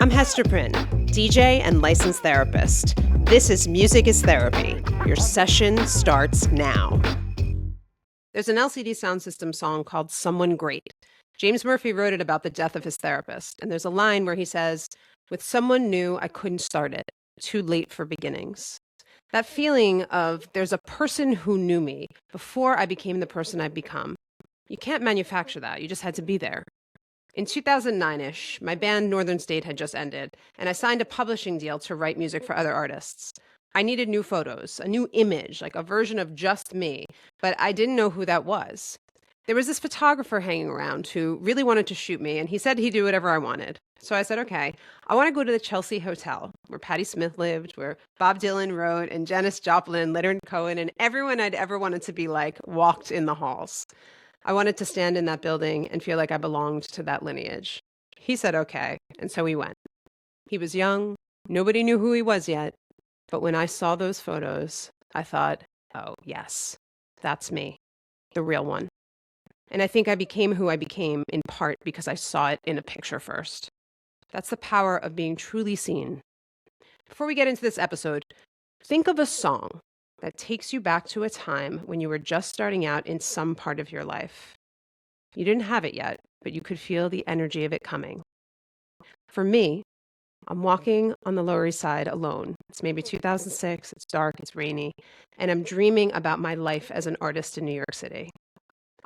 I'm Hester Prynne, DJ and licensed therapist. This is Music is Therapy. Your session starts now. There's an LCD Sound System song called Someone Great. James Murphy wrote it about the death of his therapist, and there's a line where he says, "With someone new, I couldn't start it. Too late for beginnings." That feeling of there's a person who knew me before I became the person I've become. You can't manufacture that. You just had to be there. In 2009-ish, my band Northern State had just ended, and I signed a publishing deal to write music for other artists. I needed new photos, a new image, like a version of just me, but I didn't know who that was. There was this photographer hanging around who really wanted to shoot me, and he said he'd do whatever I wanted. So I said, okay, I want to go to the Chelsea Hotel, where Patti Smith lived, where Bob Dylan wrote, and Janis Joplin, Leonard Cohen, and everyone I'd ever wanted to be like walked in the halls. I wanted to stand in that building and feel like I belonged to that lineage. He said okay, and so we went. He was young, nobody knew who he was yet, but when I saw those photos, I thought, oh yes, that's me, the real one. And I think I became who I became in part because I saw it in a picture first. That's the power of being truly seen. Before we get into this episode, think of a song that takes you back to a time when you were just starting out in some part of your life. You didn't have it yet, but you could feel the energy of it coming. For me, I'm walking on the Lower East Side alone. It's maybe 2006, it's dark, it's rainy, and I'm dreaming about my life as an artist in New York City.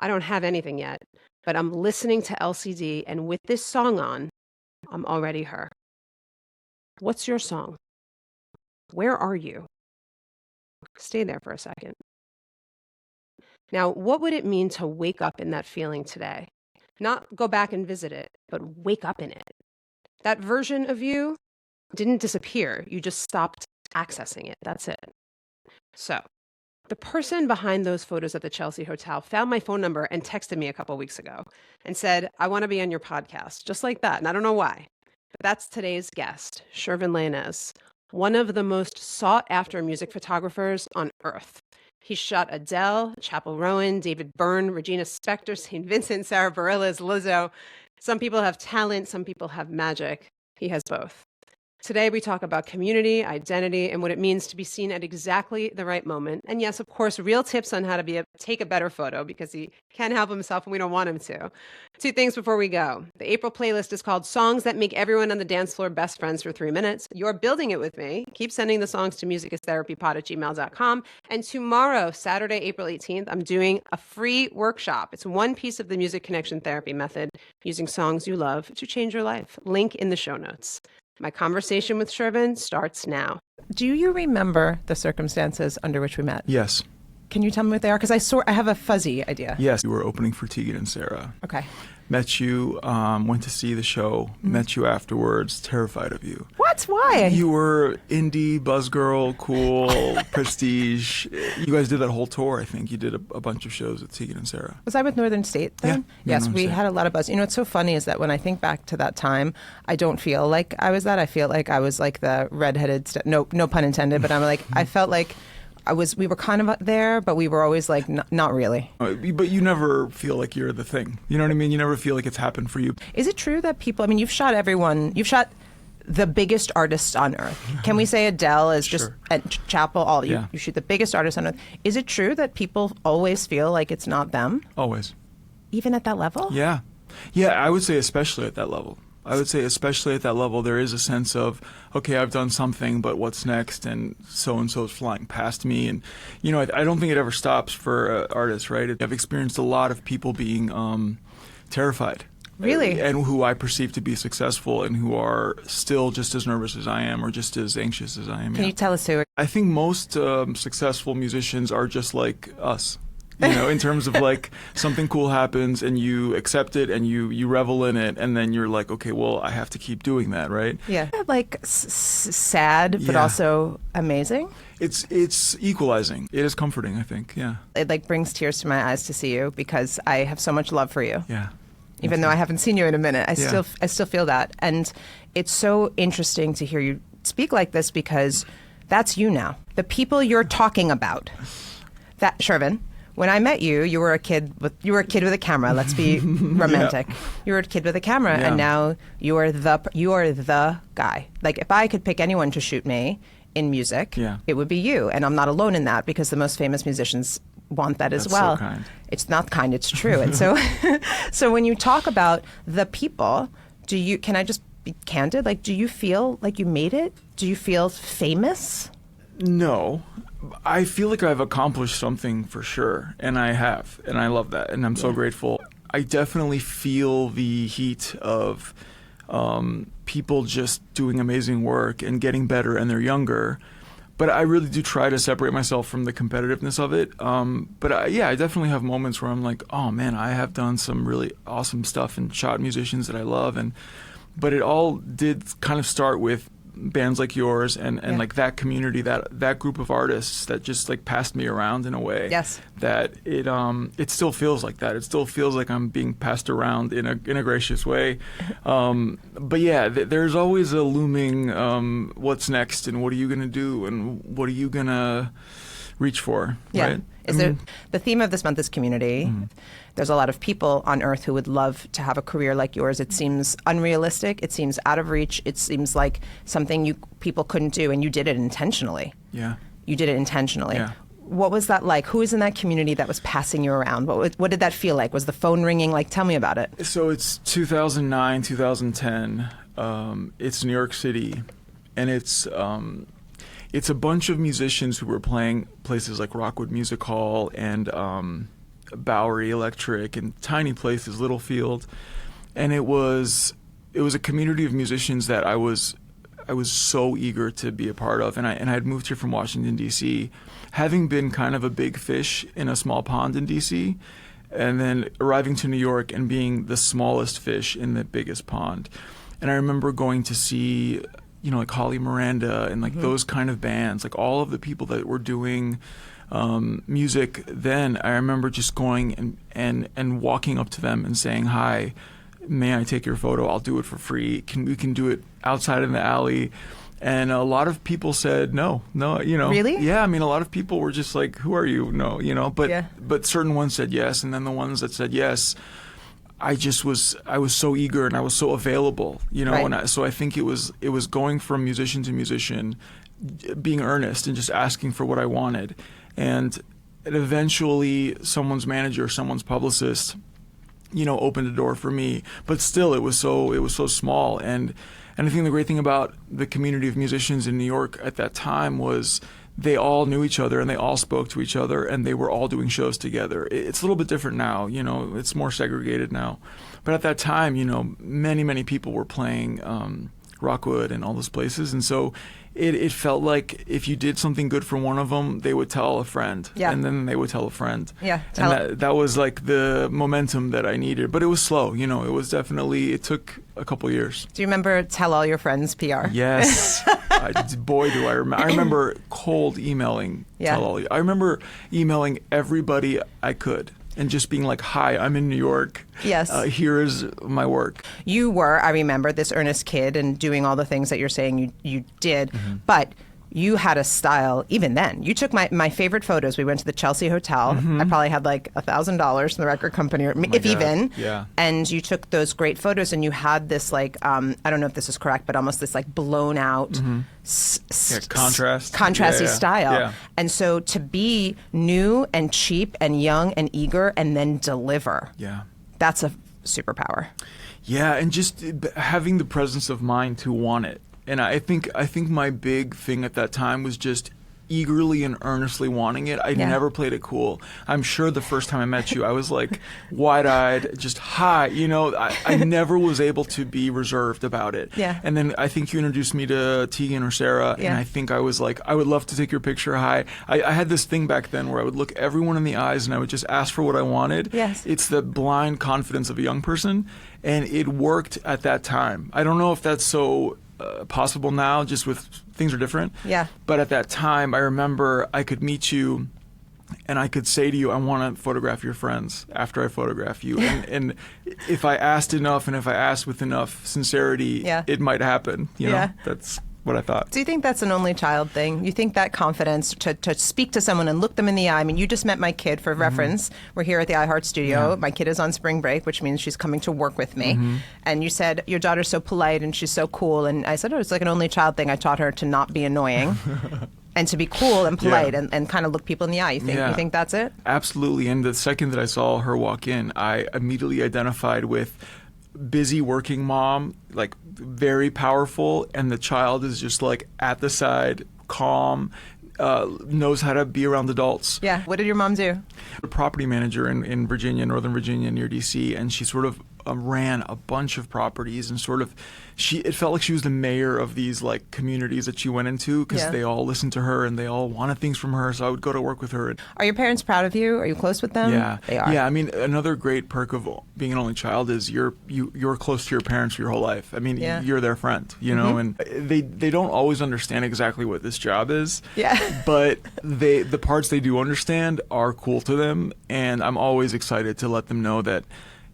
I don't have anything yet, but I'm listening to LCD, and with this song on, I'm already her. What's your song? Where are you? Stay there for a second. Now, what would it mean to wake up in that feeling today? Not go back and visit it, but wake up in it. That version of you didn't disappear. You just stopped accessing it. That's it. So, the person behind those photos at the Chelsea Hotel found my phone number and texted me a couple weeks ago and said, I want to be on your podcast, just like that. And I don't know why, but that's today's guest, Shervin Lainez, one of the most sought-after music photographers on earth. He shot Adele, Chappell Rowan, David Byrne, Regina Spektor, St. Vincent, Sarah Bareilles, Lizzo. Some people have talent, some people have magic. He has both. Today, we talk about community, identity, and what it means to be seen at exactly the right moment. And yes, of course, real tips on how to take a better photo because he can't help himself and we don't want him to. Two things before we go. The April playlist is called Songs That Make Everyone on the Dance Floor Best Friends for 3 minutes. You're building it with me. Keep sending the songs to musicistherapypod@gmail.com. And tomorrow, Saturday, April 18th, I'm doing a free workshop. It's one piece of the Music Connection Therapy method, using songs you love to change your life. Link in the show notes. My conversation with Shervin starts now. Do you remember the circumstances under which we met? Yes. Can you tell me what they are? Because I have a fuzzy idea. Yes. You were opening for Tegan and Sarah. Okay. Met you, went to see the show, met you afterwards, terrified of you. What? Why? You were indie, buzzgirl, cool, prestige. You guys did that whole tour, I think. You did a bunch of shows with Tegan and Sarah. Was I with Northern State then? Yeah. Yes, we had a lot of buzz. You know, what's so funny is that when I think back to that time, I don't feel like I was that. I feel like I was like the redheaded, no pun intended, but I'm like, I felt like we were kind of there, but we were always like, not really. But you never feel like you're the thing. You know what I mean? You never feel like it's happened for you. Is it true that people, I mean, you've shot the biggest artists on earth. Can we say Adele is just at Chappell, you shoot the biggest artists on earth. Is it true that people always feel like it's not them? Always. Even at that level? Yeah. Yeah, I would say especially at that level. There is a sense of, okay, I've done something, but what's next? And so-and-so's flying past me. And, you know, I don't think it ever stops for artists, right? I've experienced a lot of people being terrified. Really? And who I perceive to be successful and who are still just as nervous as I am or just as anxious as I am. Can you tell us who? I think most successful musicians are just like us. You know, in terms of like something cool happens and you accept it and you revel in it and then you're like, okay, well, I have to keep doing that, right? Yeah. Like sad, but also amazing. It's equalizing. It is comforting, I think. Yeah. It like brings tears to my eyes to see you because I have so much love for you. Yeah. Even though I haven't seen you in a minute, I still feel that. And it's so interesting to hear you speak like this because that's you now. The people you're talking about, that Shervin, when I met you, you were a kid with a camera. Let's be romantic. Yeah. You were a kid with a camera, Yeah. and now you are the guy. Like, if I could pick anyone to shoot me in music, Yeah. it would be you. And I'm not alone in that, because the most famous musicians want that as That's well. so kind. It's not kind, it's true. And so so when you talk about the people, can I just be candid? Like, do you feel like you made it? Do you feel famous? No, I feel like I've accomplished something for sure, and I have, and I love that, and I'm so grateful. I definitely feel the heat of people just doing amazing work and getting better, and they're younger. But I really do try to separate myself from the competitiveness of it. But I definitely have moments where I'm like, oh man, I have done some really awesome stuff and shot musicians that I love, but it all did kind of start with bands like yours and like that community, that group of artists that just like passed me around in a way. Yes. That it still feels like that. It still feels like I'm being passed around in a gracious way. But yeah, there's always a looming what's next, and what are you gonna do, and what are you gonna reach for? Yeah. Right? Is there the theme of this month is community? There's a lot of people on earth who would love to have a career like yours. It seems unrealistic. It seems out of reach. It seems like something people couldn't do, and you did it intentionally. Yeah. You did it intentionally. Yeah. What was that like? Who was in that community that was passing you around? What did that feel like? Was the phone ringing? Like, tell me about it. So it's 2009, 2010. It's New York City, and it's a bunch of musicians who were playing places like Rockwood Music Hall and Bowery Electric and tiny places, Littlefield, and it was a community of musicians that I was so eager to be a part of, and I had moved here from Washington D.C., having been kind of a big fish in a small pond in D.C., and then arriving to New York and being the smallest fish in the biggest pond. And I remember going to see, like Holly Miranda and like those kind of bands, like all of the people that were doing music then. I remember just going and walking up to them and saying, "Hi, may I take your photo? I'll do it for free. We can do it outside in the alley." And a lot of people said no, Really? Yeah, I mean, a lot of people were just like, "Who are you?" No, but Yeah. but certain ones said yes, and then the ones that said yes, I was so eager and I was so available, Right. and so I think it was going from musician to musician, being earnest and just asking for what I wanted, and eventually someone's manager, someone's publicist, opened a door for me. But still, it was so small, and I think the great thing about the community of musicians in New York at that time was they all knew each other and they all spoke to each other and they were all doing shows together. It's a little bit different now, it's more segregated now. But at that time, many people were playing Rockwood and all those places. And so it felt like if you did something good for one of them, they would tell a friend. Yeah. And then they would tell a friend. Yeah. And that was like the momentum that I needed. But it was slow, it took a couple years. Do you remember Tell All Your Friends PR? Yes. Boy, do I remember. I remember cold emailing. Yeah. I remember emailing everybody I could and just being like, "Hi, I'm in New York. Yes. Here is my work." You were, I remember, this earnest kid and doing all the things that you're saying you did, but you had a style even then. You took my favorite photos. We went to the Chelsea Hotel. I probably had like $1,000 from the record company, or if God. even. Yeah. And you took those great photos, and you had this like, I don't know if this is correct, but almost this like blown out, contrasty Yeah. style. Yeah. And so to be new and cheap and young and eager and then deliver, Yeah. that's a superpower. Yeah, and just having the presence of mind to want it. And I think my big thing at that time was just eagerly and earnestly wanting it. I never played it cool. I'm sure the first time I met you, I was like wide-eyed, just hi. I never was able to be reserved about it. Yeah. And then I think you introduced me to Tegan or Sarah, Yeah. and I think I was like, I would love to take your picture. Hi. I had this thing back then where I would look everyone in the eyes and I would just ask for what I wanted. Yes. It's the blind confidence of a young person, and it worked at that time. I don't know if that's so possible now, just with things are different. Yeah. But at that time, I remember I could meet you and I could say to you, "I want to photograph your friends after I photograph you." And if I asked enough and if I asked with enough sincerity, Yeah. it might happen. Yeah. That's what I thought. Do you think that's an only child thing? You think that confidence to speak to someone and look them in the eye? I mean, you just met my kid for reference. We're here at the iHeart Studio. Yeah. My kid is on spring break, which means she's coming to work with me. And you said, your daughter's so polite and she's so cool. And I said, oh, it's like an only child thing. I taught her to not be annoying. And to be cool and polite and kind of look people in the eye. You think that's it? Absolutely. And the second that I saw her walk in, I immediately identified with busy working mom, like very powerful, and the child is just like at the side, calm, knows how to be around adults. Yeah. What did your mom do? A property manager in Virginia, Northern Virginia, near DC, and she sort of ran a bunch of properties and sort of it felt like she was the mayor of these like communities that she went into because they all listened to her and they all wanted things from her. So I would go to work with her. Are your parents proud of you? Are you close with them? Yeah, they are. Yeah, I mean, another great perk of being an only child is you're close to your parents for your whole life. I mean, you're their friend, you know, and they don't always understand exactly what this job is. Yeah. But the parts they do understand are cool to them, and I'm always excited to let them know that.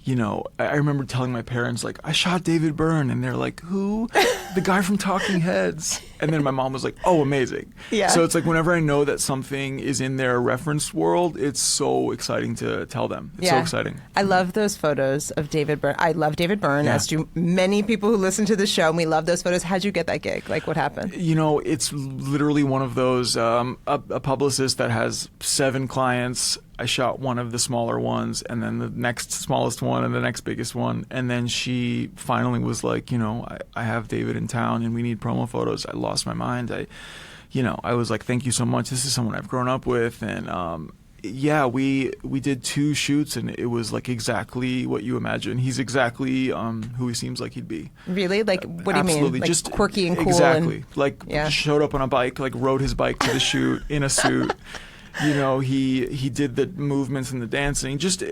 You know, I remember telling my parents, like, I shot David Byrne, and they're like, who? The guy from Talking Heads. And then my mom was like, oh, amazing. Yeah. So it's like whenever I know that something is in their reference world, it's so exciting to tell them. It's so exciting. I love those photos of David Byrne. I love David Byrne, as do many people who listen to the show, and we love those photos. How'd you get that gig? Like, what happened? You know, it's literally one of those, a publicist that has 7 clients. I shot one of the smaller ones, and then the next smallest one, and the next biggest one. And then she finally was like, you know, I have David in town, and we need promo photos. I lost my mind. I was like, thank you so much. This is someone I've grown up with. And we did 2 shoots, and it was like exactly what you imagine. He's exactly who he seems like he'd be. Really? Like, what do you mean? Absolutely. Like just quirky and cool? Exactly. Showed up on a bike, like rode his bike to the shoot in a suit. You know, he did the movements and the dancing, just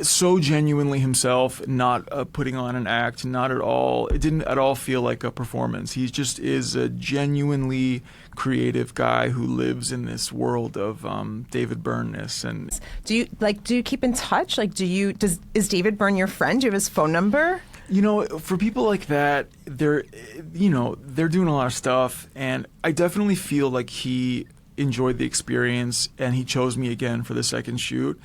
so genuinely himself, not putting on an act, not at all. It didn't at all feel like a performance. He just is a genuinely creative guy who lives in this world of David Byrne-ness. And do you keep in touch? Like, is David Byrne your friend? Do you have his phone number? You know, for people like that, they're doing a lot of stuff, and I definitely feel like he enjoyed the experience and he chose me again for the second shoot.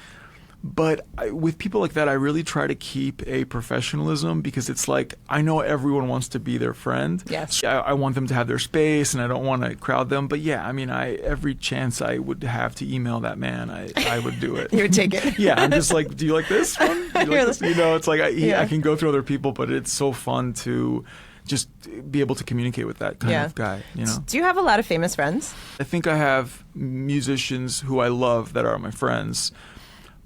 But with people like that, I really try to keep a professionalism, because it's like, I know everyone wants to be their friend. Yes. I want them to have their space, and I don't want to crowd them. But yeah, I mean, every chance I would have to email that man, I would do it. You would take it. Yeah, I'm just like, do you like this one? Do you like this? You know, it's like I can go through other people, but it's so fun to just be able to communicate with that kind of guy, you know. Do you have a lot of famous friends? I think I have musicians who I love that are my friends,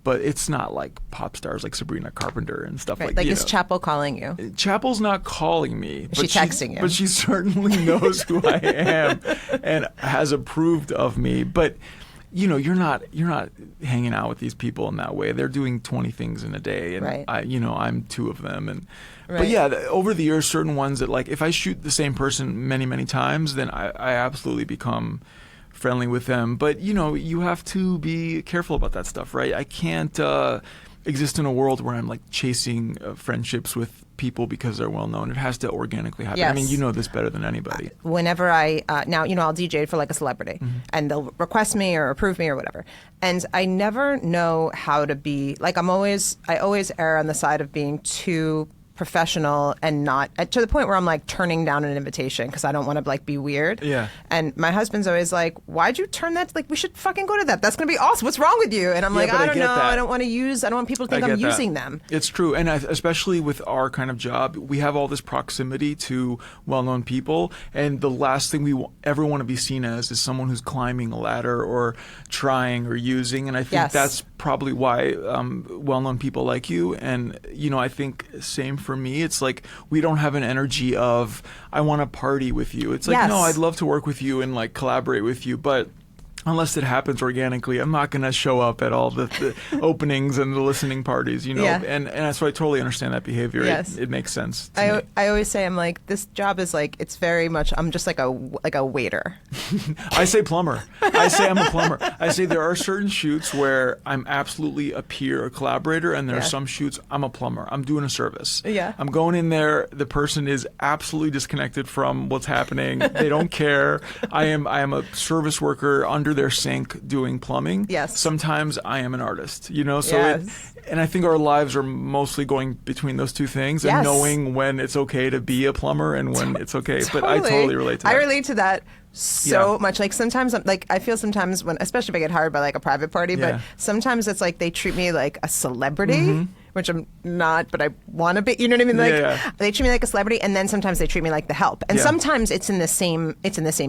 but it's not like pop stars like Sabrina Carpenter and stuff like that. Like, is Chapel calling you? Chapel's not calling me. Is she texting you? But she certainly knows who I am and has approved of me. But you know, you're not hanging out with these people in that way. They're doing 20 things in a day, and I'm 2 of them. And but yeah, over the years, certain ones that, like, if I shoot the same person many, many times, then I absolutely become friendly with them. But you know, you have to be careful about that stuff, right? I can't exist in a world where I'm like chasing friendships with people because they're well known. It has to organically happen. Yes. I mean, you know this better than anybody. Whenever now, you know, I'll DJ for like a celebrity, and they'll request me or approve me or whatever, and I never know how to be like. I always err on the side of being too professional and not to the point where I'm like turning down an invitation because I don't want to like be weird. Yeah. And my husband's always like, "Why'd you turn that? Like, we should fucking go to that. That's gonna be awesome. What's wrong with you?" And I'm like, I don't know. I don't want people to think I'm using them. It's true, and especially with our kind of job, we have all this proximity to well-known people, and the last thing we ever want to be seen as is someone who's climbing a ladder or trying or using. And I think that's probably why well-known people like you. And you know, I think same for me. It's like we don't have an energy of I want to party with you. It's like no, I'd love to work with you and like collaborate with you, but unless it happens organically, I'm not going to show up at all the openings and the listening parties, you know. Yeah. And so I totally understand that behavior. Yes. It makes sense to me. I always say, I'm like, this job is like, it's very much, I'm just like a waiter. I say plumber. I say I'm a plumber. I say there are certain shoots where I'm absolutely a peer, a collaborator, and there are some shoots I'm a plumber. I'm doing a service. Yeah. I'm going in there. The person is absolutely disconnected from what's happening. They don't care. I am a service worker under their sink doing plumbing. Yes. Sometimes I am an artist, you know? So Yes. and I think our lives are mostly going between those two things and Yes. knowing when it's okay to be a plumber and when it's okay. But I totally relate to that. I relate to that so much. Like sometimes I feel sometimes when, especially if I get hired by like a private party, but sometimes it's like they treat me like a celebrity, which I'm not, but I want to be, you know what I mean? Like they treat me like a celebrity, and then sometimes they treat me like the help. And sometimes it's in the same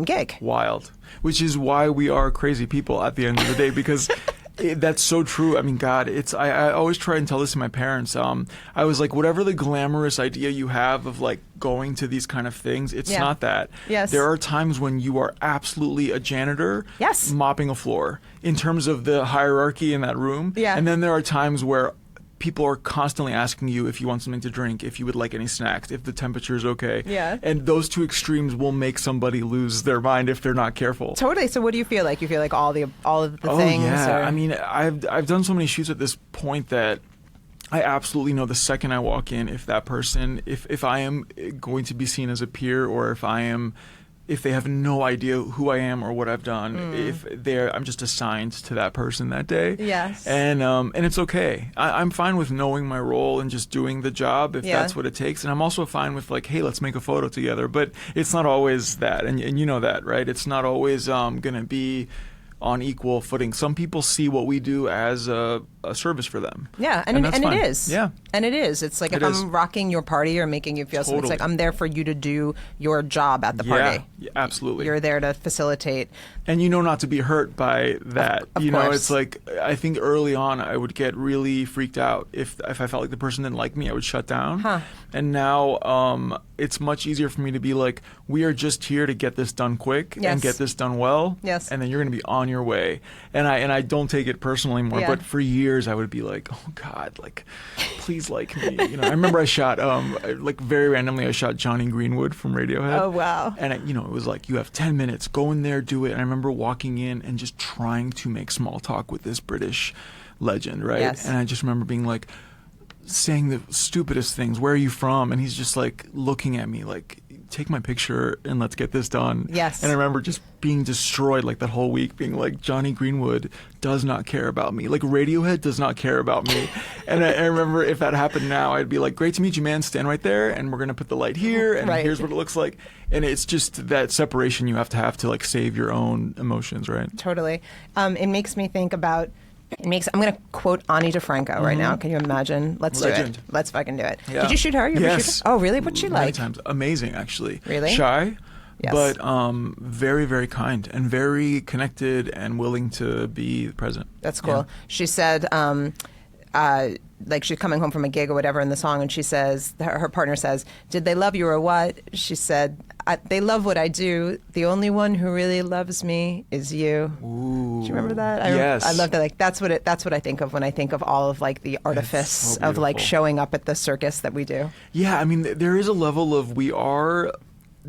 gig. Wild. Which is why we are crazy people at the end of the day, because that's so true. I mean, God, I always try and tell this to my parents. I was like, whatever the glamorous idea you have of like going to these kind of things, it's not that. Yes. There are times when you are absolutely a janitor mopping a floor in terms of the hierarchy in that room. Yeah. And then there are times where people are constantly asking you if you want something to drink, if you would like any snacks, if the temperature is okay. Yeah. And those two extremes will make somebody lose their mind if they're not careful. Totally. So what do you feel like? You feel like all of the things? Yeah. Or? I mean, I've done so many shoots at this point that I absolutely know the second I walk in if that person, if I am going to be seen as a peer, or if they have no idea who I am or what I've done, I'm just assigned to that person that day. Yes. And it's okay. I'm fine with knowing my role and just doing the job if that's what it takes. And I'm also fine with like, hey, let's make a photo together. But it's not always that, and you know that, right? It's not always going to be on equal footing. Some people see what we do as a service for them. Yeah, and that's it fine. is. Yeah. And it is. It's like if I'm rocking your party or making you feel something, it's like I'm there for you to do your job at the party. Yeah, absolutely. You're there to facilitate. And you know not to be hurt by that. Of you know, course. it's like, I think early on I would get really freaked out. If I felt like the person didn't like me, I would shut down. Huh. And now it's much easier for me to be like, we are just here to get this done quick and get this done well. Yes. And then you're going to be on your way. And I don't take it personally anymore. Yeah. But for years I would be like, oh God, like, please like me. You know, I remember I shot, like very randomly, I shot Johnny Greenwood from Radiohead. Oh, wow. And it was like, you have 10 minutes, go in there, do it. And I remember walking in and just trying to make small talk with this British legend, right? Yes. And I just remember being like, saying the stupidest things. Where are you from? And he's just like looking at me like, take my picture and let's get this done. Yes. And I remember just being destroyed like that whole week, being like, Johnny Greenwood does not care about me. Like Radiohead does not care about me. And I remember if that happened now, I'd be like, great to meet you, man. Stand right there and we're going to put the light here and here's what it looks like. And it's just that separation you have to like save your own emotions, right? Totally. It makes me think about I'm going to quote Ani DeFranco right now. Can you imagine? Let's Legend. do it. Let's fucking do it. Yeah. Did you shoot her? You ever Yes. shoot her? Oh, really? What's she Many like? times. Amazing, actually. Really? Shy, Yes. but very, very kind and very connected and willing to be present. That's cool. Yeah. She said, like she's coming home from a gig or whatever in the song, and she says, her partner says, did they love you or what? She said, they love what I do. The only one who really loves me is you. Ooh. Do you remember that? Yes. I love that. Like that's what I think of when I think of all of like the artifice so of like beautiful. showing up at the circus that we do. Yeah, I mean, there is a level of we are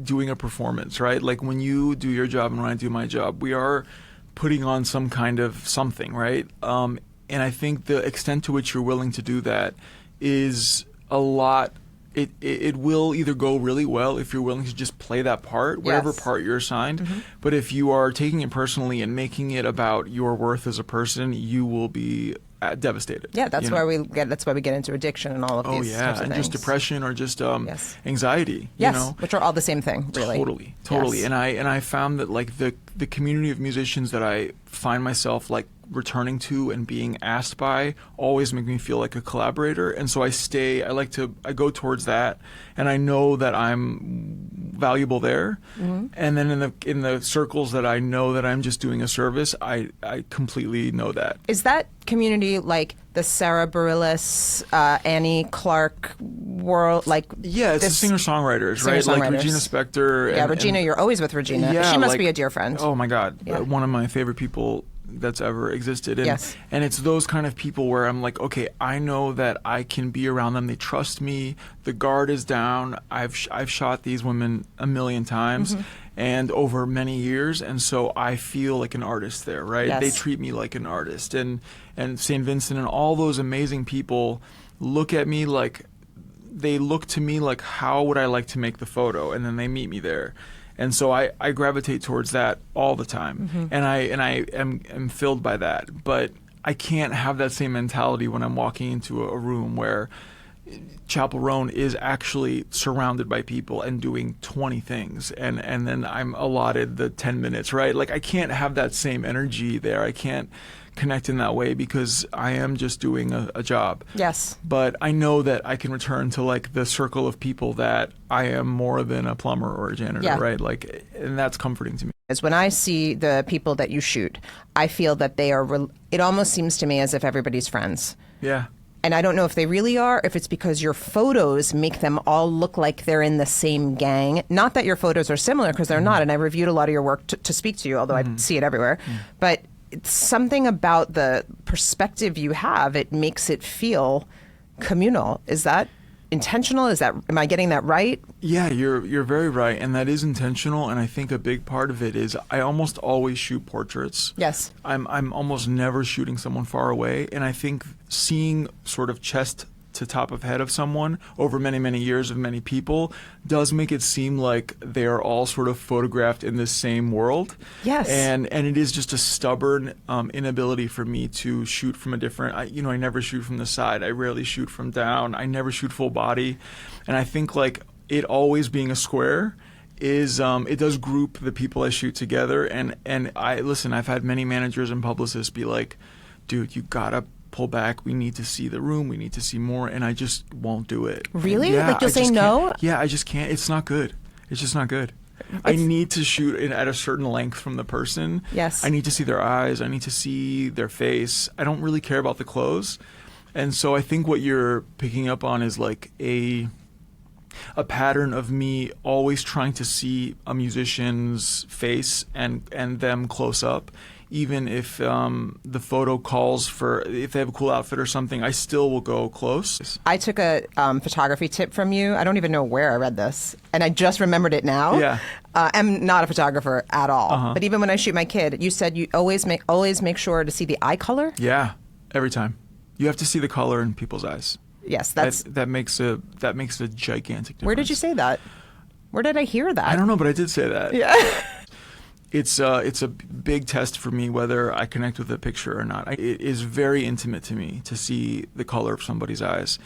doing a performance, right? Like when you do your job and when I do my job, we are putting on some kind of something, right? And I think the extent to which you're willing to do that is a lot. It will either go really well if you're willing to just play that part, whatever Yes. part you're assigned. Mm-hmm. But if you are taking it personally and making it about your worth as a person, you will be devastated. Yeah, that's you know? why that's why we get into addiction and all of Oh these yeah, types of and things. just depression or just Yes. anxiety. Yes, You know? which are all the same thing, really. Totally. Yes. And I found that like the community of musicians that I find myself like returning to and being asked by always make me feel like a collaborator. And so I go towards that, and I know that I'm valuable there. And then in the circles that I know that I'm just doing a service, I completely know that. Is that community like the Sarah Bareilles, Annie Clark world? Like, Yeah, it's the singer-songwriters, right? Like Regina Spektor. Yeah, Regina, you're always with Regina. Yeah, she must be a dear friend. Oh my God, one of my favorite people that's ever existed. And, Yes. and it's those kind of people where I'm like, okay, I know that I can be around them. They trust me. The guard is down. I've shot these women a million times and over many years, and so I feel like an artist there, right? Yes. They treat me like an artist, and St. Vincent and all those amazing people look at me like, they look to me like, how would I like to make the photo? And then they meet me there. And so I gravitate towards that all the time, and I am filled by that. But I can't have that same mentality when I'm walking into a room where Chapel Roan is actually surrounded by people and doing 20 things, and then I'm allotted the 10 minutes, right? Like, I can't have that same energy there. I can't connect in that way because I am just doing a job. Yes. But I know that I can return to like the circle of people that I am more than a plumber or a janitor, right? Like, and that's comforting to me. Is when I see the people that you shoot, I feel that they are, it almost seems to me as if everybody's friends. Yeah. And I don't know if they really are, if it's because your photos make them all look like they're in the same gang. Not that your photos are similar, because they're not. And I reviewed a lot of your work to speak to you, although I see it everywhere. But it's something about the perspective you have, it makes it feel communal. Is that intentional? Am I getting that right? Yeah, you're very right, and that is intentional. And I think a big part of it is I almost always shoot portraits. Yes. I'm almost never shooting someone far away, and I think seeing sort of chest to top of head of someone over many, many years of many people does make it seem like they're all sort of photographed in the same world. Yes. And it is just a stubborn inability for me to shoot from a different, I never shoot from the side. I rarely shoot from down. I never shoot full body. And I think like it always being a square is it does group the people I shoot together. And I've had many managers and publicists be like, dude, you gotta pull back. We need to see the room. We need to see more. And I just won't do it. Really? Yeah, like you'll say no? Yeah, I just can't. It's not good. It's just not good. I need to shoot it at a certain length from the person. Yes. I need to see their eyes. I need to see their face. I don't really care about the clothes. And so I think what you're picking up on is like a pattern of me always trying to see a musician's face and them close up. Even if the photo calls for, if they have a cool outfit or something, I still will go close. I took a photography tip from you. I don't even know where I read this, and I just remembered it now. Yeah. I'm not a photographer at all, but even when I shoot my kid, you said you always make sure to see the eye color. Yeah, every time. You have to see the color in people's eyes. Yes, that makes a gigantic difference. Where did you say that? Where did I hear that? I don't know, but I did say that. Yeah. It's a big test for me whether I connect with a picture or not. It is very intimate to me to see the color of somebody's eyes,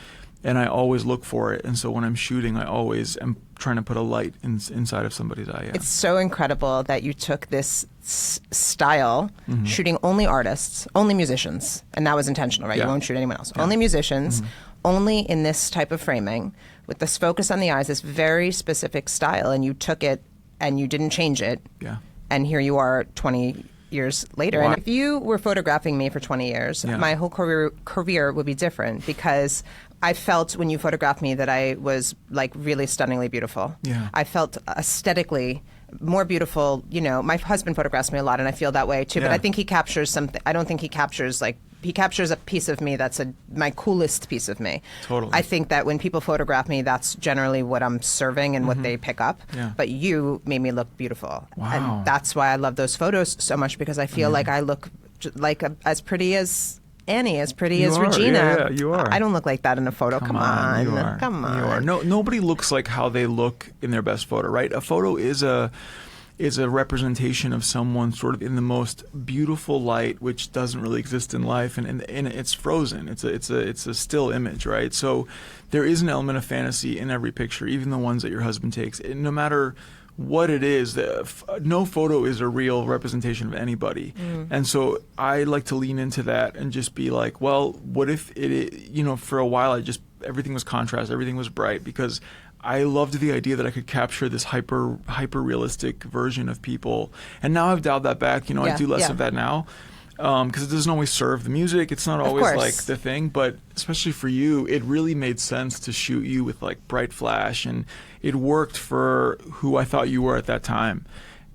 and I always look for it. And so when I'm shooting, I always am trying to put a light inside of somebody's eye. Yeah. It's so incredible that you took this style, shooting only artists, only musicians, and that was intentional, right? Yeah. You won't shoot anyone else. Yeah. Only musicians, only in this type of framing, with this focus on the eyes, this very specific style, and you took it and you didn't change it. Yeah. And here you are 20 years later. Wow. And if you were photographing me for 20 years, my whole career would be different, because I felt when you photographed me that I was like really stunningly beautiful. Yeah. I felt aesthetically more beautiful. You know, my husband photographs me a lot, and I feel that way too. Yeah. But I think he captures something. I don't think he captures he captures a piece of me that's my coolest piece of me. Totally. I think that when people photograph me, that's generally what I'm serving and what they pick up. Yeah. But you made me look beautiful. Wow. And that's why I love those photos so much, because I feel like I look like as pretty as Annie, as pretty as Regina. Yeah, you are. I don't look like that in a photo. Come on. You are. Come on. You are. No, nobody looks like how they look in their best photo, right? A photo is a representation of someone sort of in the most beautiful light, which doesn't really exist in life, and it's frozen. It's a still image, right? So there is an element of fantasy in every picture, even the ones that your husband takes. And no matter what it is, no photo is a real representation of anybody. And so I like to lean into that and just be like, well, what if for a while everything was contrast, everything was bright, because I loved the idea that I could capture this hyper realistic version of people. And now I've dialed that back. You know, I do less of that now. Because it doesn't always serve the music. It's not always like the thing, but especially for you, it really made sense to shoot you with like bright flash, and it worked for who I thought you were at that time.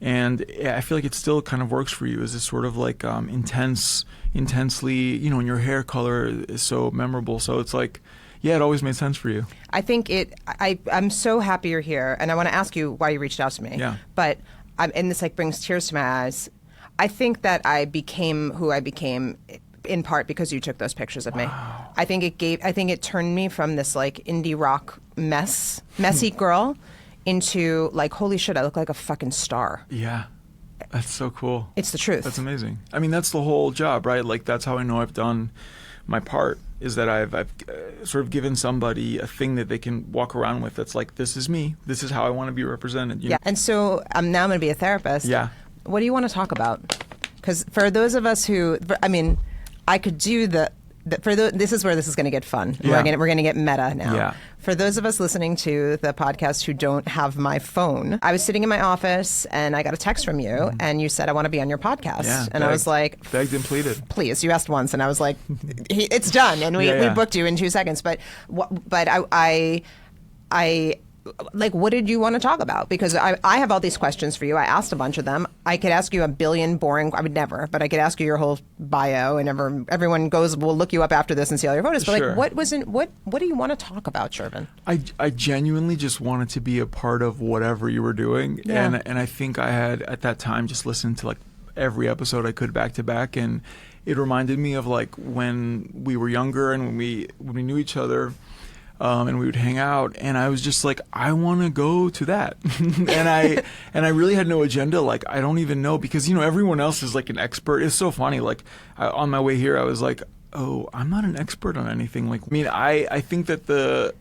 And I feel like it still kind of works for you as this sort of like intensely, you know, and your hair color is so memorable. So it's like, yeah, it always made sense for you. I think I'm so happy you're here, and I want to ask you why you reached out to me. Yeah. But and this like brings tears to my eyes. I think that I became who I became in part because you took those pictures of me. I think it turned me from this like indie rock messy girl into like, holy shit, I look like a fucking star. Yeah. That's so cool. It's the truth. That's amazing. I mean, that's the whole job, right? Like, that's how I know I've done my part, is that I've sort of given somebody a thing that they can walk around with that's like, this is me. This is how I want to be represented. You know? And so now I'm going to be a therapist. Yeah. What do you want to talk about? Because for those of us who, I mean, I could do this is where this is going to get fun. Yeah. We're going to get meta now. Yeah. For those of us listening to the podcast who don't have my phone, I was sitting in my office and I got a text from you and you said, I want to be on your podcast. Yeah, and I was like, begged and pleaded. Please, you asked once, and I was like, it's done. And we booked you in 2 seconds. But I like, what did you want to talk about? Because I have all these questions for you. I asked a bunch of them. I could ask you a billion boring, I would never, but I could ask you your whole bio, and everyone will look you up after this and see all your photos. But Sure. like, what do you want to talk about, Shervin? I genuinely just wanted to be a part of whatever you were doing. Yeah. And I think I had at that time just listened to like every episode I could back to back, and it reminded me of like when we were younger and when we knew each other. And we would hang out, and I was just like, I want to go to that. and I really had no agenda. Like, I don't even know, because, you know, everyone else is like an expert. It's so funny. Like, on my way here, I was like, oh, I'm not an expert on anything. Like, I mean, I think that the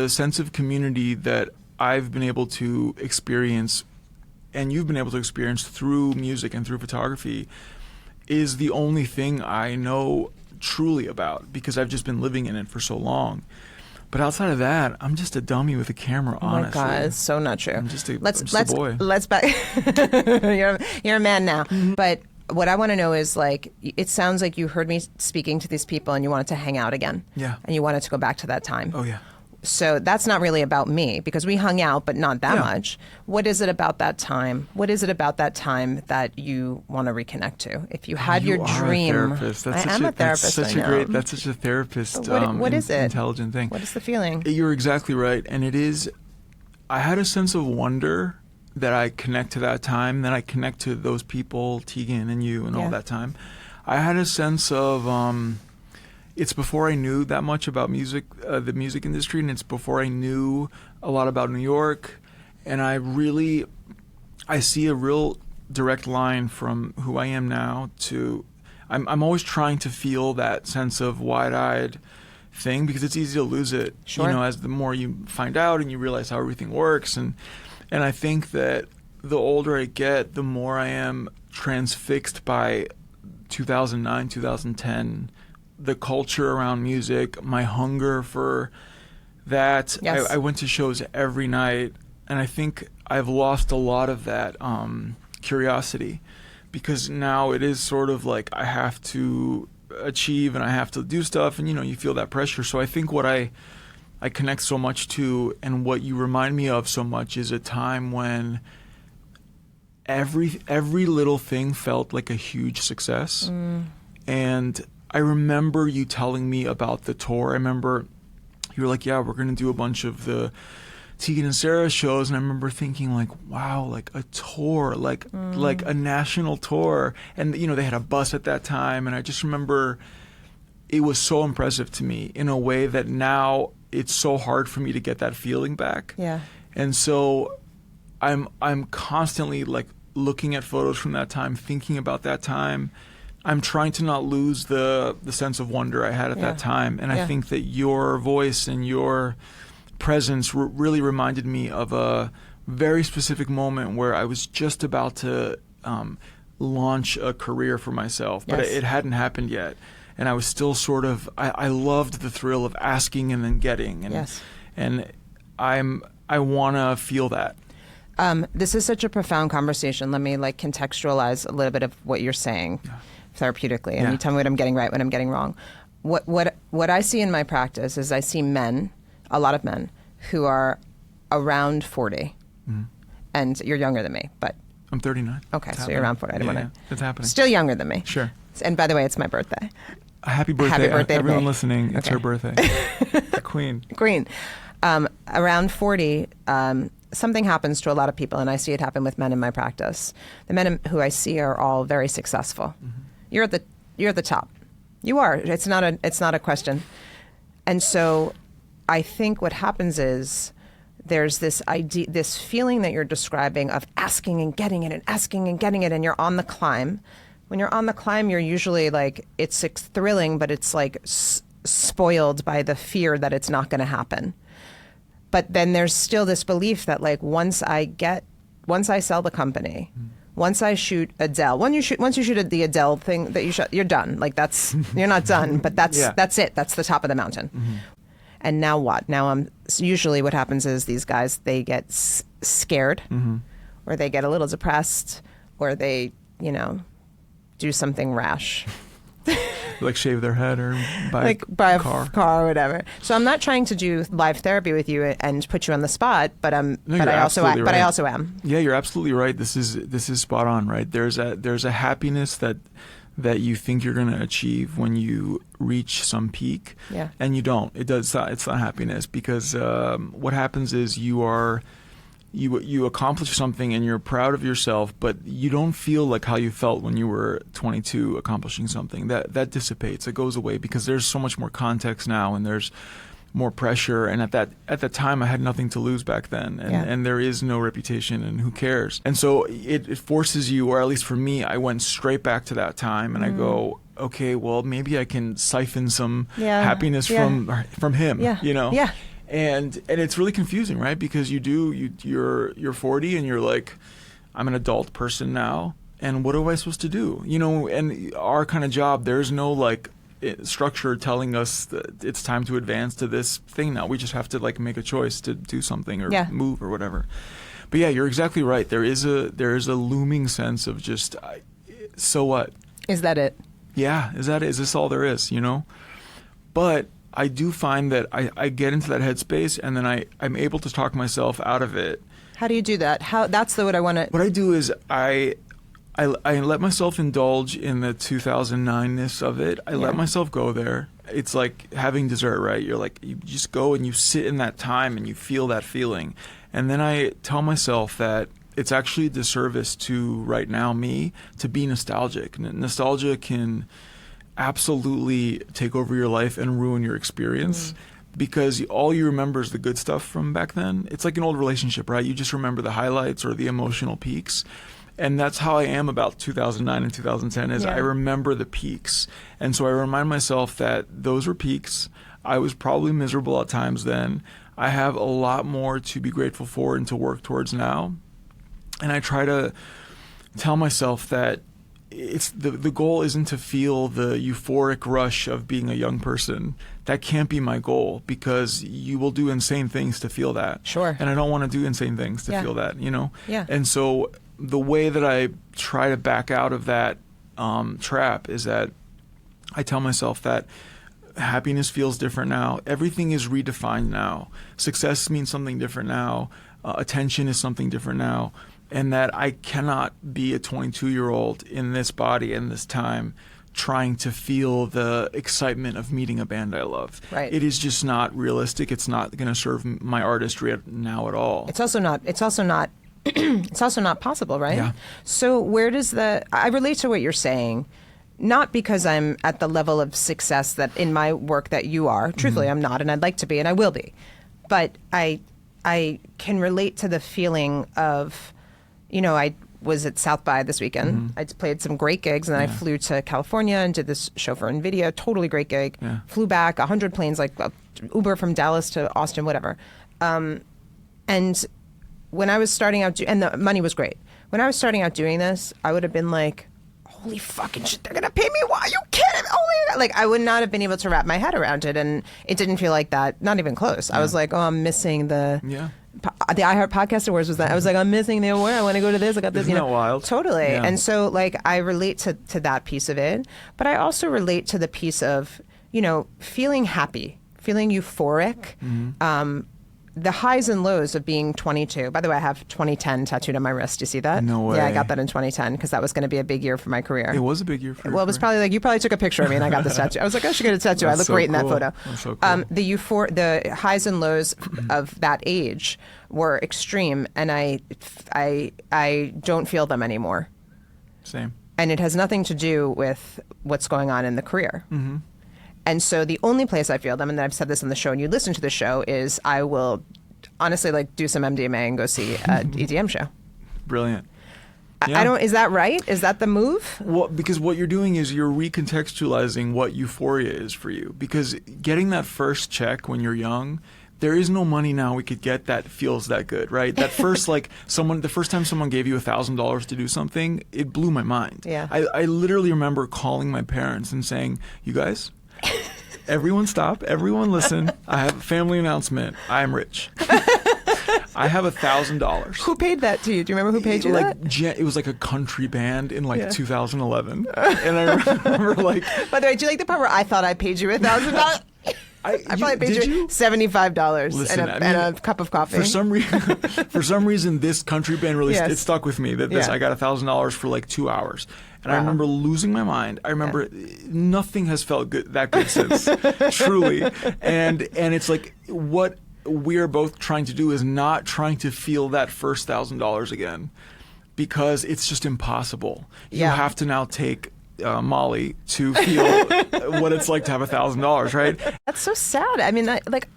sense of community that I've been able to experience, and you've been able to experience through music and through photography, is the only thing I know truly about, because I've just been living in it for so long. But outside of that, I'm just a dummy with a camera, honestly. Oh my God, it's so not true. I'm just a boy. Let's back. You're a man now. Mm-hmm. But what I want to know is, like, it sounds like you heard me speaking to these people and you wanted to hang out again. Yeah. And you wanted to go back to that time. Oh, yeah. So that's not really about me, because we hung out, but not that much. What is it about that time? What is it about that time that you want to reconnect to? If you had your dream, a therapist. I am a therapist. That's such a therapist. What is it? Intelligent thing. What is the feeling? You're exactly right, and it is. I had a sense of wonder that I connect to that time, that I connect to those people, Tegan and you, and all that time. I had a sense of. It's before I knew that much about music, the music industry, and it's before I knew a lot about New York. And I see a real direct line from who I am now to, I'm always trying to feel that sense of wide-eyed thing, because it's easy to lose it. Sure. You know, as the more you find out and you realize how everything works. And I think that the older I get, the more I am transfixed by 2009, 2010, the culture around music, my hunger for that. Yes. I went to shows every night, and I think I've lost a lot of that curiosity, because now it is sort of like I have to achieve and I have to do stuff, and, you know, you feel that pressure. So I think what I connect so much to, and what you remind me of so much, is a time when every little thing felt like a huge success. And I remember you telling me about the tour. I remember you were like, yeah, we're going to do a bunch of the Tegan and Sarah shows. And I remember thinking, like, wow, like a tour, like a national tour. And, you know, they had a bus at that time. And I just remember it was so impressive to me in a way that now it's so hard for me to get that feeling back. Yeah. And so I'm constantly like looking at photos from that time, thinking about that time. I'm trying to not lose the sense of wonder I had at that time. And I think that your voice and your presence really reminded me of a very specific moment where I was just about to launch a career for myself, but it hadn't happened yet. And I was still sort of, I loved the thrill of asking and then getting. And I want to feel that. This is such a profound conversation. Let me like contextualize a little bit of what you're saying therapeutically, and you tell me what I'm getting right, what I'm getting wrong. What I see in my practice is I see men, a lot of men, who are around 40, and you're younger than me, but I'm 39. Okay, so you're around 40. I didn't want to. It's happening. Still younger than me. Sure. And by the way, it's my birthday. Happy birthday. Happy birthday to everyone me. listening. It's Okay. her birthday. The queen. Green. Around 40, something happens to a lot of people, and I see it happen with men in my practice. The men who I see are all very successful. You're at the top. You are. It's not a question. And so, I think what happens is there's this idea, this feeling that you're describing of asking and getting it and asking and getting it, and you're on the climb. When you're on the climb, you're usually like, it's thrilling, but it's like spoiled by the fear that it's not going to happen. But then there's still this belief that like once I sell the company, once I shoot Adele, once you shoot the Adele thing that you shot, you're done. Like you're not done, but that's it. That's the top of the mountain. And now what? Now usually what happens is these guys, they get scared, or they get a little depressed, or they, do something rash. Like shave their head or buy a car or whatever. So I'm not trying to do live therapy with you and put you on the spot, but I also am. Yeah, you're absolutely right. This is spot on, right? There's a happiness that you think you're going to achieve when you reach some peak, and you don't. It's not happiness, because what happens is you accomplish something and you're proud of yourself, but you don't feel like how you felt when you were 22 accomplishing something. That dissipates. It goes away because there's so much more context now, and there's more pressure. And at that time, I had nothing to lose back then, and there is no reputation, and who cares? And so it forces you, or at least for me, I went straight back to that time, and I go, okay, well, maybe I can siphon some happiness from him, Yeah. And it's really confusing, right? Because you're 40 and you're like, I'm an adult person now, and what am I supposed to do? And our kind of job, there's no like structure telling us that it's time to advance to this thing now. We just have to like make a choice to do something or move or whatever. But yeah, you're exactly right. There is a looming sense of just, so what? Is that it? Yeah, is that it? Is this all there is? But I do find that I get into that headspace, and then I'm able to talk myself out of it. How do you do that? That's what I want to... What I do is I let myself indulge in the 2009-ness of it. I let myself go there. It's like having dessert, right? You're like, you just go and you sit in that time and you feel that feeling. And then I tell myself that it's actually a disservice to right now me to be nostalgic. Nostalgia can absolutely take over your life and ruin your experience, because all you remember is the good stuff from back then. It's like an old relationship, right? You just remember the highlights or the emotional peaks. And that's how I am about 2009 and 2010 is I remember the peaks. And so I remind myself that those were peaks. I was probably miserable at times then. I have a lot more to be grateful for and to work towards now. And I try to tell myself that it's the goal isn't to feel the euphoric rush of being a young person. That can't be my goal, because you will do insane things to feel that. Sure. And I don't want to do insane things to feel that, Yeah. And so the way that I try to back out of that trap is that I tell myself that happiness feels different now. Everything is redefined now. Success means something different now. Attention is something different now. And that I cannot be a 22-year-old in this body and this time trying to feel the excitement of meeting a band I love. Right. It is just not realistic. It's not going to serve my artistry now at all. It's also not it's also not possible, right? Yeah. So where does I relate to what you're saying, not because I'm at the level of success that in my work that you are. Truthfully, I'm not, and I'd like to be, and I will be. But I can relate to the feeling of, I was at South by this weekend. I played some great gigs, and then I flew to California and did this show for NVIDIA. Totally great gig. Yeah. Flew back 100 planes, like Uber from Dallas to Austin, whatever. And when I was starting out, and the money was great. When I was starting out doing this, I would have been like, holy fucking shit, they're gonna pay me. Why are you kidding me? Oh my God. Like, I would not have been able to wrap my head around it, and it didn't feel like that. Not even close. I was like, oh, I'm missing the iHeart Podcast Awards was that. I was like, I'm missing the award. I want to go to this. I got this. Isn't that wild? Totally. Yeah. And so, like, I relate to that piece of it, but I also relate to the piece of, feeling happy, feeling euphoric. The highs and lows of being 22. By the way, I have 2010 tattooed on my wrist. Do you see that? No way. Yeah, I got that in 2010 because that was going to be a big year for my career. It was a big year for you. Well, it was probably like, you probably took a picture of me and I got this tattoo. I was like, I should get a tattoo. I look so great in that cool. photo. That's so cool. The highs and lows of that age were extreme, and I don't feel them anymore. Same. And it has nothing to do with what's going on in the career. And so the only place I feel them, and I've said this on the show and you listen to the show, is I will honestly like do some MDMA and go see an EDM show. Brilliant. I don't, is that right? Is that the move? Well, because what you're doing is you're recontextualizing what euphoria is for you. Because getting that first check when you're young, there is no money now we could get that feels that good, right? That first, the first time someone gave you $1,000 to do something, it blew my mind. Yeah. I literally remember calling my parents and saying, you guys, everyone stop, everyone listen. I have a family announcement. I am rich. I have $1,000. Who paid that to you? Do you remember who paid you that? It was like a country band in 2011. And I remember By the way, do you like the part where I thought I paid you $1,000? I probably paid you $75 and a cup of coffee. For some reason, this country band really it stuck with me. I got $1,000 for 2 hours, and I remember losing my mind. I remember nothing has felt that good since, truly. And it's like what we're both trying to do is not trying to feel that first $1,000 again, because it's just impossible. You have to now take Molly to feel what it's like to have $1,000, right? That's so sad. I mean,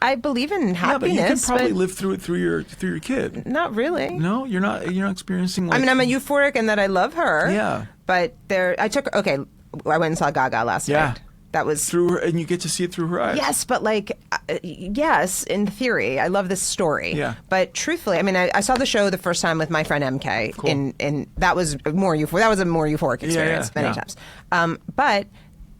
I believe in happiness. Yeah, but you can probably live through it through your kid. Not really. No, you're not experiencing. I mean, I'm a euphoric in that I love her. Yeah. But I went and saw Gaga last night. That was through her, and you get to see it through her eyes. Yes, but yes, in theory, I love this story. Yeah. But truthfully, I mean, I saw the show the first time with my friend MK. Cool. In that was more euphoric. That was a more euphoric experience many times. But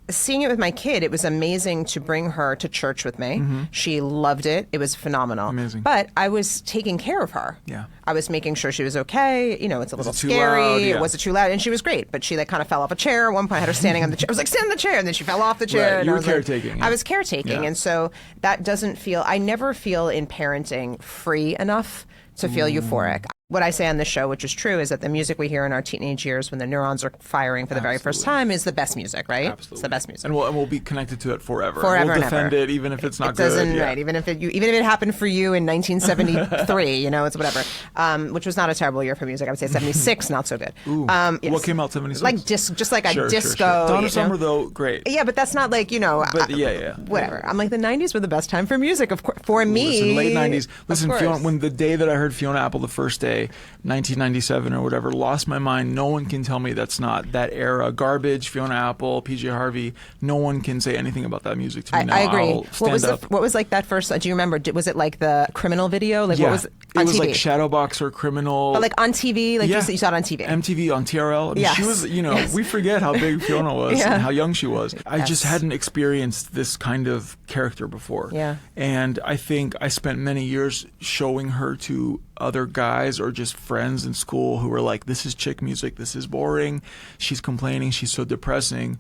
seeing it with my kid, it was amazing to bring her to church with me. She loved it. It was phenomenal. Amazing. But I was taking care of her. Yeah. I was making sure she was okay. It's a little too scary. loud? Yeah. Was it too loud? And she was great, but she kind of fell off a chair. At one point, I had her standing on the chair. I was like, stand on the chair, and then she fell off the chair. Right. And You I were was caretaking. I was caretaking, and so that doesn't feel. I never feel in parenting free enough to feel euphoric. What I say on this show, which is true, is that the music we hear in our teenage years when the neurons are firing for the very first time is the best music, right? Absolutely. It's the best music. And we'll be connected to it forever. Forever we'll and defend ever. it even if it's not It doesn't, good. Yeah. right? Even if it happened for you in 1973, it's whatever. Which was not a terrible year for music. I would say 76, not so good. Ooh. Yes. What came out 76? Like just like Sure, a sure, disco. sure. Donna Summer though, great. Yeah, but that's not like But yeah. whatever. I'm like the 90s were the best time for music, of course, for me. Listen, late 90s. Listen, of Fiona, course. when the day that I heard Fiona Apple the first day, 1997 or whatever, lost my mind. No one can tell me that's not that era. Garbage, Fiona Apple, PJ Harvey. No one can say anything about that music to me now. I agree. I'll stand up. What was like that first? Do you remember? Was it like the Criminal video? Like Yeah. what was It on was TV? like Shadowboxer, Criminal. But like on TV, like Yeah. you saw it on TV. MTV on TRL. I mean, she Yes. was, Yes. we forget how big Fiona was Yeah. and how young she was. I just Yes. hadn't experienced this kind of character before. Yeah. And I think I spent many years showing her to other guys or just friends in school who were like, this is chick music, this is boring, she's complaining, she's so depressing.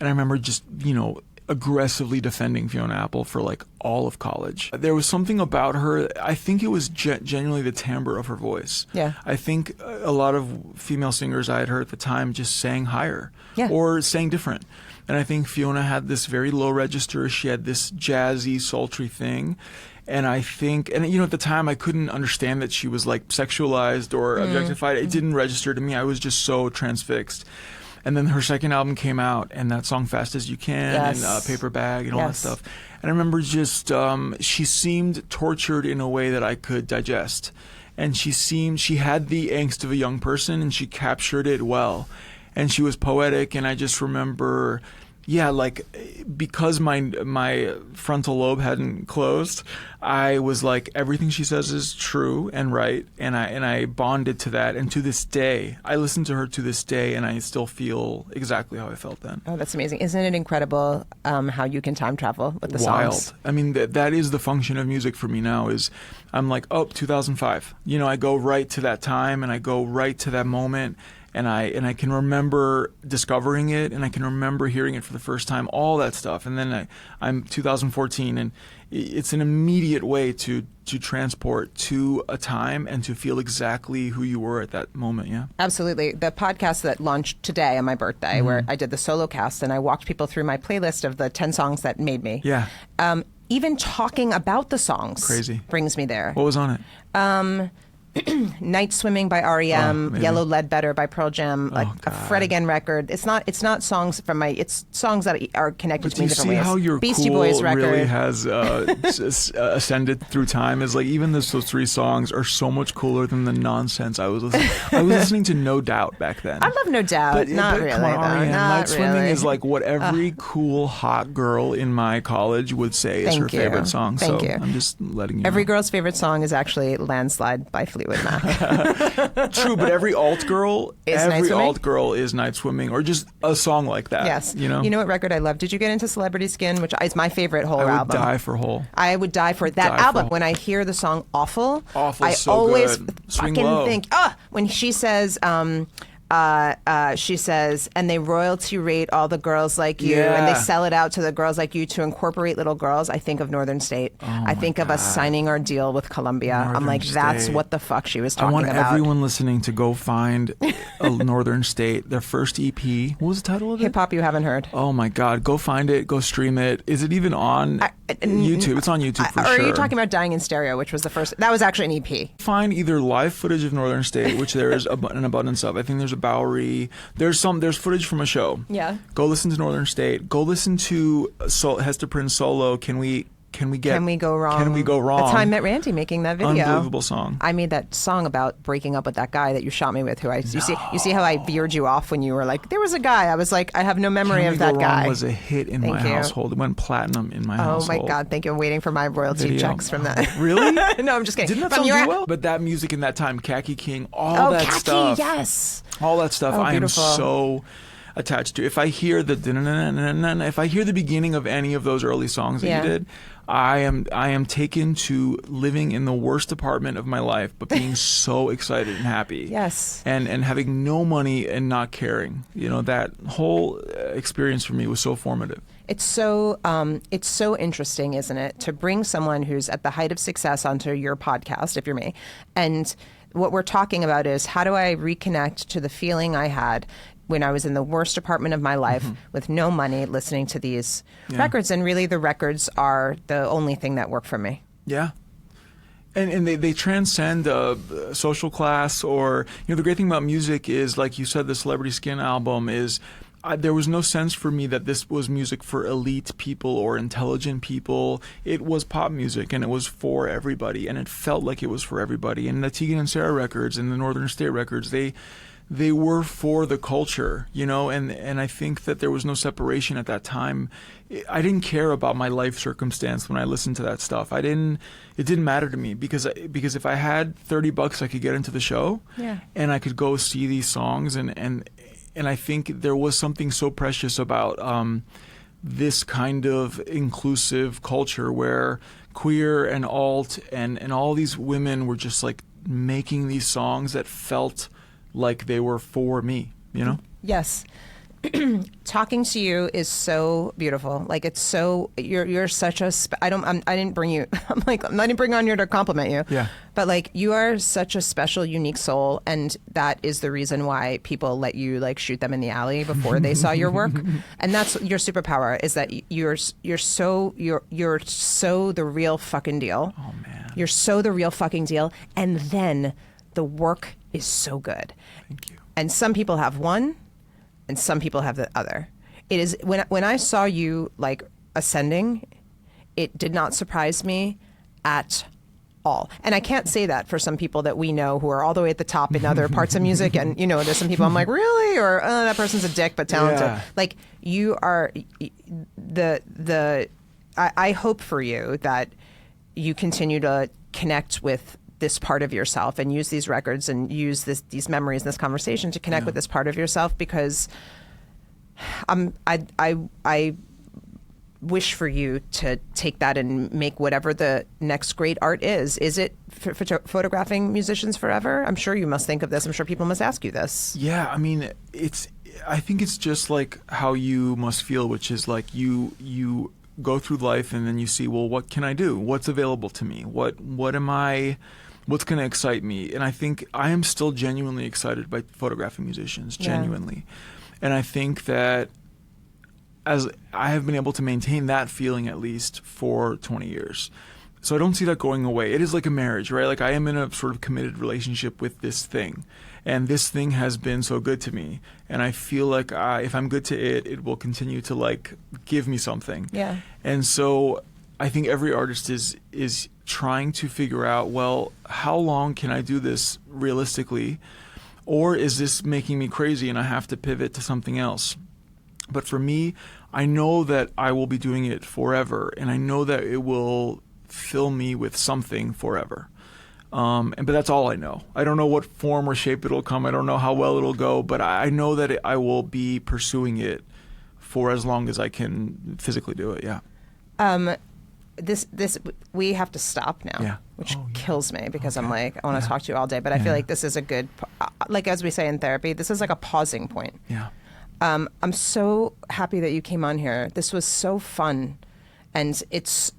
And I remember just, aggressively defending Fiona Apple for like all of college. There was something about her, I think it was genuinely the timbre of her voice. Yeah. I think a lot of female singers I had heard at the time just sang higher or sang different. And I think Fiona had this very low register. She had this jazzy, sultry thing. And I think, at the time I couldn't understand that she was like sexualized or objectified. It didn't register to me. I was just so transfixed. And then her second album came out, and that song "Fast as You Can" and "Paper Bag" and all that stuff. And I remember just she seemed tortured in a way that I could digest, and she had the angst of a young person, and she captured it well, and she was poetic. And I just remember yeah, like because my frontal lobe hadn't closed, I was like, everything she says is true and right, and I bonded to that. And to this day, I listen to her to this day, and I still feel exactly how I felt then. Oh, that's amazing! Isn't it incredible how you can time travel with the Wild. songs? I mean, that is the function of music for me now. Is I'm like, oh, 2005. You know, I go right to that time, and I go right to that moment. And I can remember discovering it, and I can remember hearing it for the first time, all that stuff. And then I'm 2014, and it's an immediate way to transport to a time and to feel exactly who you were at that moment. Yeah, Absolutely. The podcast that launched today on my birthday, where I did the solo cast, and I walked people through my playlist of the 10 songs that made me. Yeah. Even talking about the songs Crazy. brings me there. What was on it? Night Swimming by REM, amazing. Yellow Ledbetter by Pearl Jam, like a God. Fred Again record. It's not songs from it's songs that are connected But to do me you in different see ways. how your Beastie cool Boys record. really has ascended through time? Is like even those 3 songs are so much cooler than the nonsense I was listening. I was listening to No Doubt back then. I love No Doubt. But, Not but really, come on, though. REM. Not Night Swimming really. is like what every cool hot girl in my college would say is Thank her you. favorite song. Thank so you. I'm just letting you Every know. girl's favorite song is actually Landslide by Fleetwood Mac. True, but every alt girl, Is Night every Swimming? alt girl is Night Swimming, or just a song like that. Yes. you know. You know what record I love? Did you get into Celebrity Skin, which is my favorite whole I would album? die for Hole. I would die for that Die for album. Hole. When I hear the song Awful, Awful, I so always good. Swing fucking low. think, when she says, she says, and they royalty rate all the girls like you, and they Yeah. sell it out to the girls like you to incorporate little girls. I think of Northern State. I think of us signing our deal with Columbia. I'm Northern like, that's State. what the fuck she was I talking want about. everyone listening to go find a Northern State, their first EP. What was the title of it? Hip hop you haven't heard. Oh my God! Go find it. Go stream it. Is it even on YouTube? It's on YouTube for Or sure. are you talking about Dying in Stereo, which was the first? That was actually an EP. Find either live footage of Northern State, which there is an abundance of. I think there's a Bowery. There's footage from a show. Yeah. Go listen to Northern State. Go listen to Hester Prynne's solo. Can we Can we go wrong? Can we go wrong? That's how I met Randy making that video. Unbelievable song. I made that song about breaking up with that guy that you shot me with. You see how I veered you off when you were like, there was a guy. I was like, I have no memory of that guy. Was a hit in my household. It went platinum in my household. Oh my God! Thank you. I'm waiting for my royalty checks from that. Really? No, I'm just kidding. Didn't that song do well? But that music in that time, Khaki King, all that Khaki, stuff. Yes. All that stuff. Oh, I am beautiful. so attached to. If I hear the if I hear the beginning of any of those early songs that you did, I am taken to living in the worst apartment of my life, but being so excited and happy. Yes. And having no money and not caring. You know, that whole experience for me was so formative. It's so interesting, isn't it, to bring someone who's at the height of success onto your podcast, if you're me, and what we're talking about is how do I reconnect to the feeling I had when I was in the worst apartment of my life with no money, listening to these records. And really the records are the only thing that work for me. Yeah. And they transcend social class, or, you know, the great thing about music is, like you said, the Celebrity Skin album is, there was no sense for me that this was music for elite people or intelligent people. It was pop music, and it was for everybody, and it felt like it was for everybody. And the Tegan and Sarah records and the Northern State records, they were for the culture, you know, and I think that there was no separation at that time. I didn't care about my life circumstance when I listened to that stuff. It didn't matter to me because if I had $30, I could get into the show, and I could go see these songs, and I think there was something so precious about this kind of inclusive culture where queer and alt and all these women were just like making these songs that felt like they were for me, you know? Yes. Talking to you is so beautiful. Like, it's so, you're such a, I didn't bring you, I didn't bring on here to compliment you. Yeah. But like, you are such a special, unique soul. And that is the reason why people let you like shoot them in the alley before they saw your work. And that's your superpower, is that you're so the real fucking deal. Oh man. You're so the real fucking deal. And then the work is so good. Thank you. And some people have one, and some people have the other. It is when I saw you like ascending, it did not surprise me at all. And I can't say that for some people that we know who are all the way at the top in other parts of music. And, there's some people I'm like, really? Or that person's a dick, but talented. Yeah. Like, you are I hope for you that you continue to connect with this part of yourself and use these records and use these memories, this conversation to connect with this part of yourself, because I wish for you to take that and make whatever the next great art is. Is it photographing musicians forever? I'm sure you must think of this. I'm sure people must ask you this. Yeah, I mean, I think it's just like how you must feel, which is like you go through life and then you see, well, what can I do? What's available to me? What's going to excite me? And I think I am still genuinely excited by photographing musicians, genuinely. Yeah. And I think that as I have been able to maintain that feeling at least for 20 years. So I don't see that going away. It is like a marriage, right? Like I am in a sort of committed relationship with this thing. And this thing has been so good to me. And I feel like if I'm good to it, it will continue to like give me something. Yeah. And so I think every artist is trying to figure out, well, how long can I do this realistically? Or is this making me crazy and I have to pivot to something else? But for me, I know that I will be doing it forever. And I know that it will fill me with something forever. But that's all I know. I don't know what form or shape it'll come. I don't know how well it'll go, but I know that I will be pursuing it for as long as I can physically do it. Yeah. This we have to stop now, which kills me because I'm like, I want to talk to you all day, but I feel like this is a good, like as we say in therapy, this is like a pausing point. Yeah. I'm so happy that you came on here. This was so fun, and it's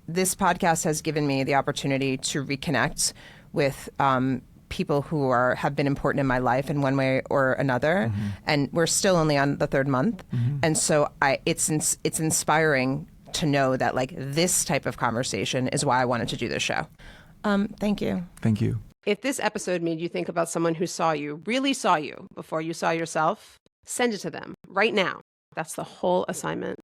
this podcast has given me the opportunity to reconnect with people who have been important in my life in one way or another, and we're still only on the third month, and so it's inspiring to know that like this type of conversation is why I wanted to do this show. Thank you. Thank you. If this episode made you think about someone who saw you, really saw you before you saw yourself, send it to them right now. That's the whole assignment.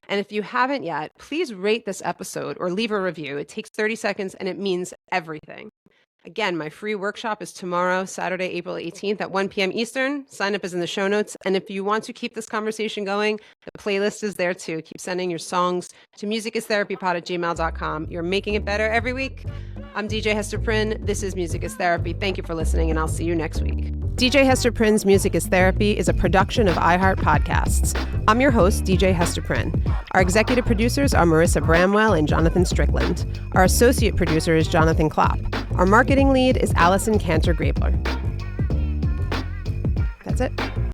And if you haven't yet, please rate this episode or leave a review. It takes 30 seconds and it means everything. Again, my free workshop is tomorrow, Saturday, April 18th at 1 p.m. Eastern. Sign up is in the show notes. And if you want to keep this conversation going, the playlist is there too. Keep sending your songs to musicisTherapypod@gmail.com. You're making it better every week. I'm DJ Hester Prynne. This is Music is Therapy. Thank you for listening, and I'll see you next week. DJ Hester Prynne's Music is Therapy is a production of iHeart Podcasts. I'm your host, DJ Hester Prynne. Our executive producers are Marissa Bramwell and Jonathan Strickland. Our associate producer is Jonathan Klopp. Our marketing lead is Allison Cantor-Grabler. That's it.